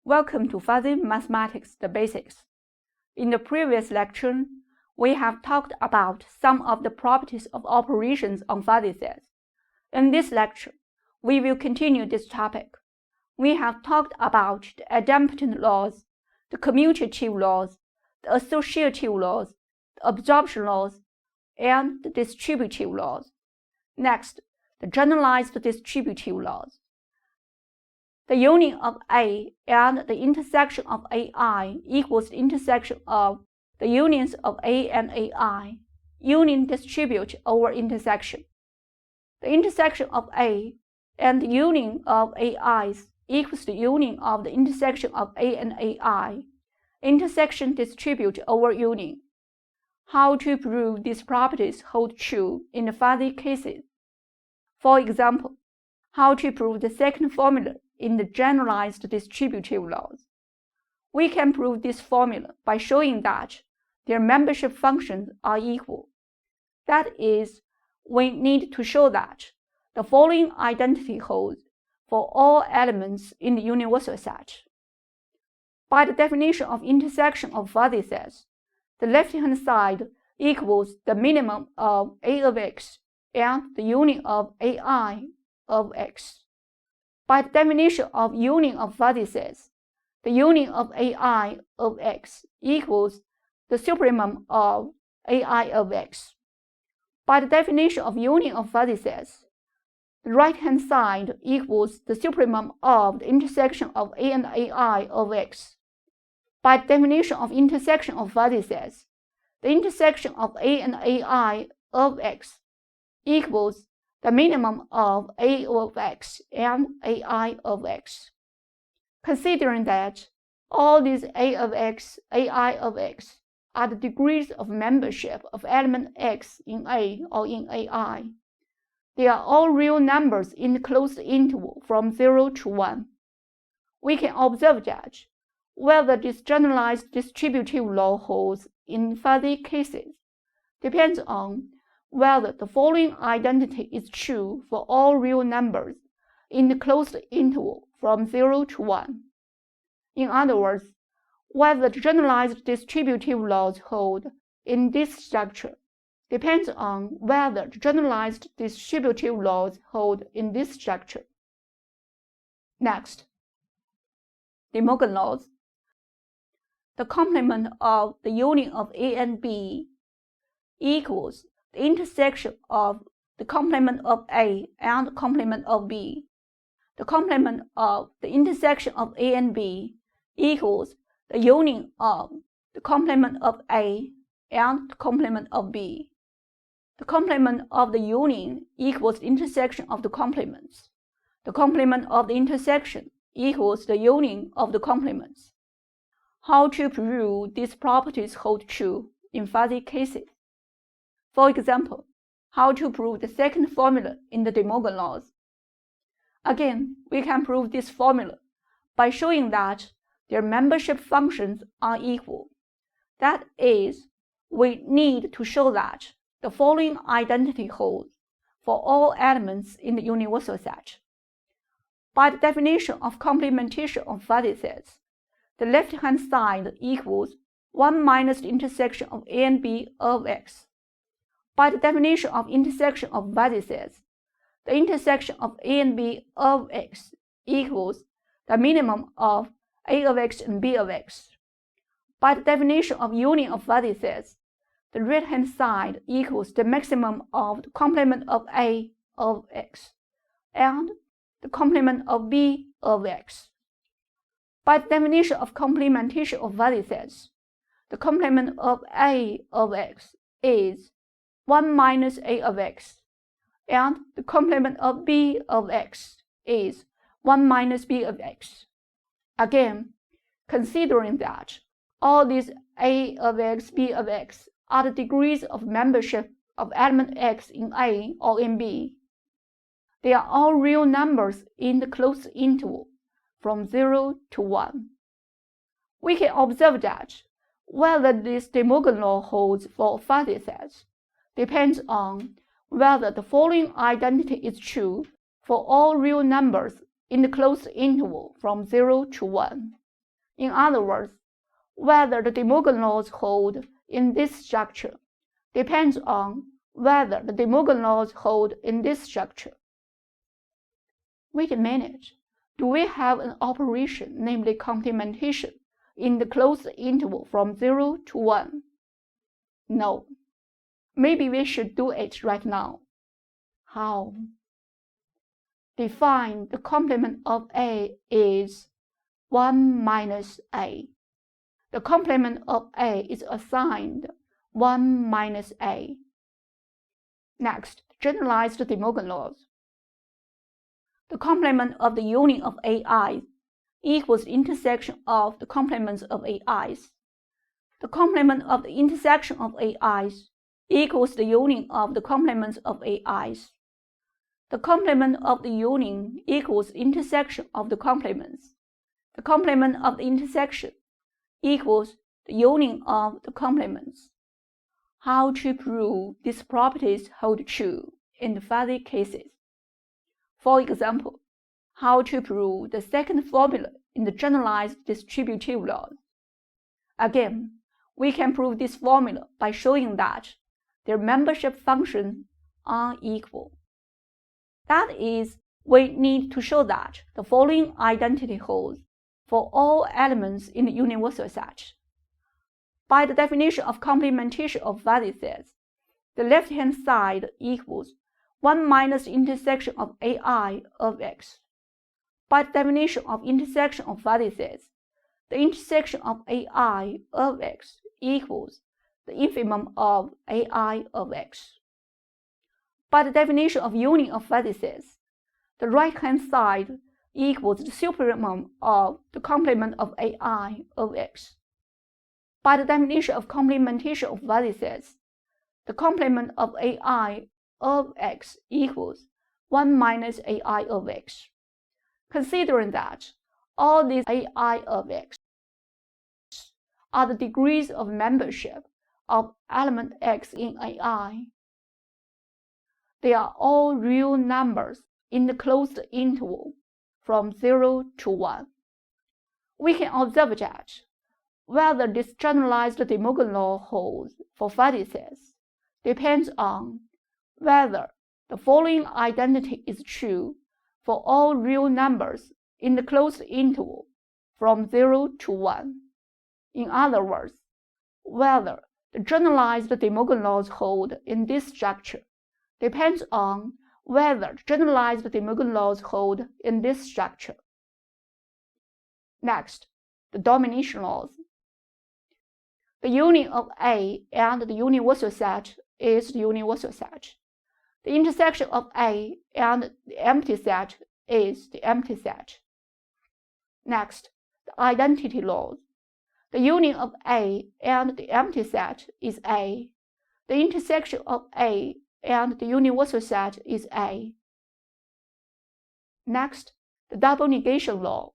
Welcome to Fuzzy Mathematics, the Basics. In the previous lecture, we have talked about some of the properties of operations on fuzzy sets. In this lecture, we will continue this topic. We have talked about the idempotent laws, the commutative laws, the associative laws, the absorption laws, and the distributive laws. Next, the generalized distributive laws. The union of A and the intersection of AI equals the intersection of the unions of A and AI. Union distribute over intersection. The intersection of A and the union of AIs equals the union of the intersection of A and AI. Intersection distribute over union. How to prove these properties hold true in the fuzzy cases? For example, how to prove the second formula in the generalized distributive laws. We can prove this formula by showing that their membership functions are equal. That is, we need to show that the following identity holds for all elements in the universal set. By the definition of intersection of fuzzy sets, the left-hand side equals the minimum of A of x and the union of AI of x. By the definition of union of fuzzy sets, the union of AI of x equals the supremum of AI of x. By the definition of union of fuzzy sets, the right-hand side equals the supremum of the intersection of A and AI of x. By the definition of intersection of fuzzy sets, the intersection of A and AI of x equals the minimum of A of x and AI of x. Considering that all these A of x, AI of x are the degrees of membership of element x in A or in AI, they are all real numbers in the closed interval from 0 to 1. We can observe that whether this generalized distributive law holds in fuzzy cases depends on whether the following identity is true for all real numbers in the closed interval from 0 to 1. In other words, whether the generalized distributive laws hold in this structure depends on whether the generalized distributive laws hold in this structure. Next, De Morgan laws. The complement of the union of A and B equals the intersection of the complement of A and the complement of B. The complement of the intersection of A and B equals the union of the complement of A and the complement of B. The complement of the union equals the intersection of the complements. The complement of the intersection equals the union of the complements. How to prove these properties hold true in fuzzy cases? For example, how to prove the second formula in the De Morgan laws. Again, we can prove this formula by showing that their membership functions are equal. That is, we need to show that the following identity holds for all elements in the universal set. By the definition of complementation of fuzzy sets, the left-hand side equals 1 minus the intersection of A and B of x. By the definition of intersection of fuzzy sets, the intersection of A and B of x equals the minimum of A of x and B of x. By the definition of union of fuzzy sets, the right-hand side equals the maximum of the complement of A of x and the complement of B of x. By the definition of complementation of fuzzy sets, the complement of A of x is 1 minus A of x, and the complement of B of x is 1 minus B of x. Again, considering that all these A of x, B of x are the degrees of membership of element x in A or in B, they are all real numbers in the closed interval from 0 to 1. We can observe that whether this De Morgan law holds for fuzzy sets depends on whether the following identity is true for all real numbers in the closed interval from 0 to 1. In other words, whether the De Morgan laws hold in this structure depends on whether the De Morgan laws hold in this structure. Wait a minute. Do we have an operation, namely complementation, in the closed interval from 0 to 1? No. Maybe we should do it right now. How? Define the complement of A is 1 minus A. The complement of A is assigned 1 minus A. Next, generalize the De Morgan laws. The complement of the union of AIs equals the intersection of the complements of AIs. The complement of the intersection of AIs equals the union of the complements of AIs. The complement of the union equals the intersection of the complements. The complement of the intersection equals the union of the complements. How to prove these properties hold true in the fuzzy cases? For example, how to prove the second formula in the generalized distributive laws. Again, we can prove this formula by showing that their membership functions are equal. That is, we need to show that the following identity holds for all elements in the universal set. By the definition of complementation of fuzzy sets, the left-hand side equals 1 minus the intersection of AI of X. By the definition of intersection of fuzzy sets, the intersection of AI of X equals the infimum of AI of X. By the definition of union of fuzzy sets, the right-hand side equals the supremum of the complement of AI of X. By the definition of complementation of fuzzy sets, the complement of AI of X equals 1 minus AI of X. Considering that all these AI of X are the degrees of membership of element X in AI, they are all real numbers in the closed interval from 0 to 1. We can observe that whether this generalized De Morgan law holds for fuzzy sets depends on whether the following identity is true for all real numbers in the closed interval from 0 to 1. In other words, whether the generalized De Morgan laws hold in this structure depends on whether the generalized De Morgan laws hold in this structure. Next, the domination laws. The union of A and the universal set is the universal set. The intersection of A and the empty set is the empty set. Next, the identity laws. The union of A and the empty set is A. The intersection of A and the universal set is A. Next, the double negation law.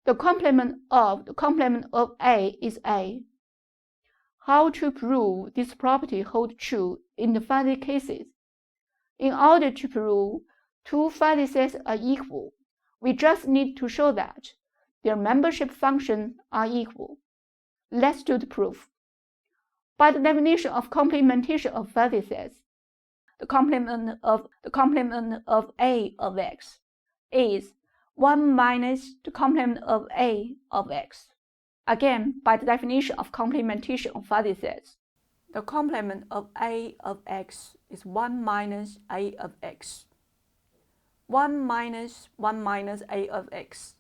The complement of A is A. How to prove this property holds true in the fuzzy cases? In order to prove two fuzzy sets are equal, we just need to show that their membership functions are equal. Let's do the proof. By the definition of complementation of fuzzy sets, the complement of A of X is 1 minus the complement of A of X. Again, by the definition of complementation of fuzzy sets, the complement of A of X is 1 minus A of X. 1 minus A of X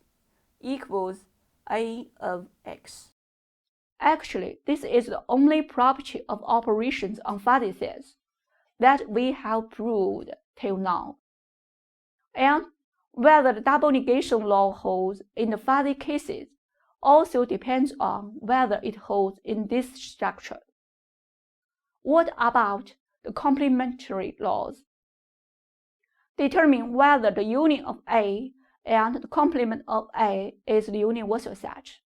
equals A of X. Actually, this is the only property of operations on fuzzy sets that we have proved till now. And whether the double negation law holds in the fuzzy cases also depends on whether it holds in this structure. What about the complementary laws? Determine whether the union of A and the complement of A is the universal set.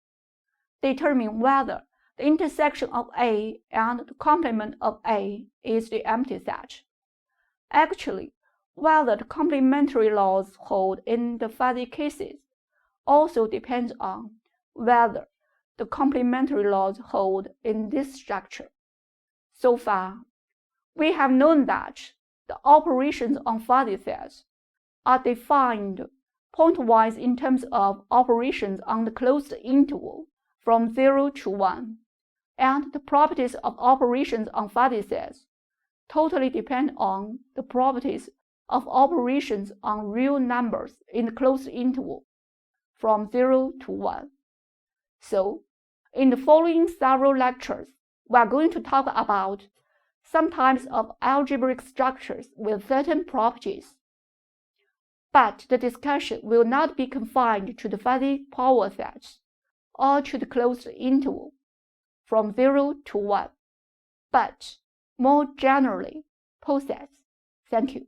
Determine whether the intersection of A and the complement of A is the empty set. Actually, whether the complementary laws hold in the fuzzy cases also depends on whether the complementary laws hold in this structure. So far, we have known that the operations on fuzzy sets are defined pointwise in terms of operations on the closed interval from 0 to 1, and the properties of operations on fuzzy sets totally depend on the properties of operations on real numbers in the closed interval from 0 to 1. So, in the following several lectures, we are going to talk about some types of algebraic structures with certain properties. But the discussion will not be confined to the fuzzy power sets or to the closed interval from 0 to 1, but more generally, posets. Thank you.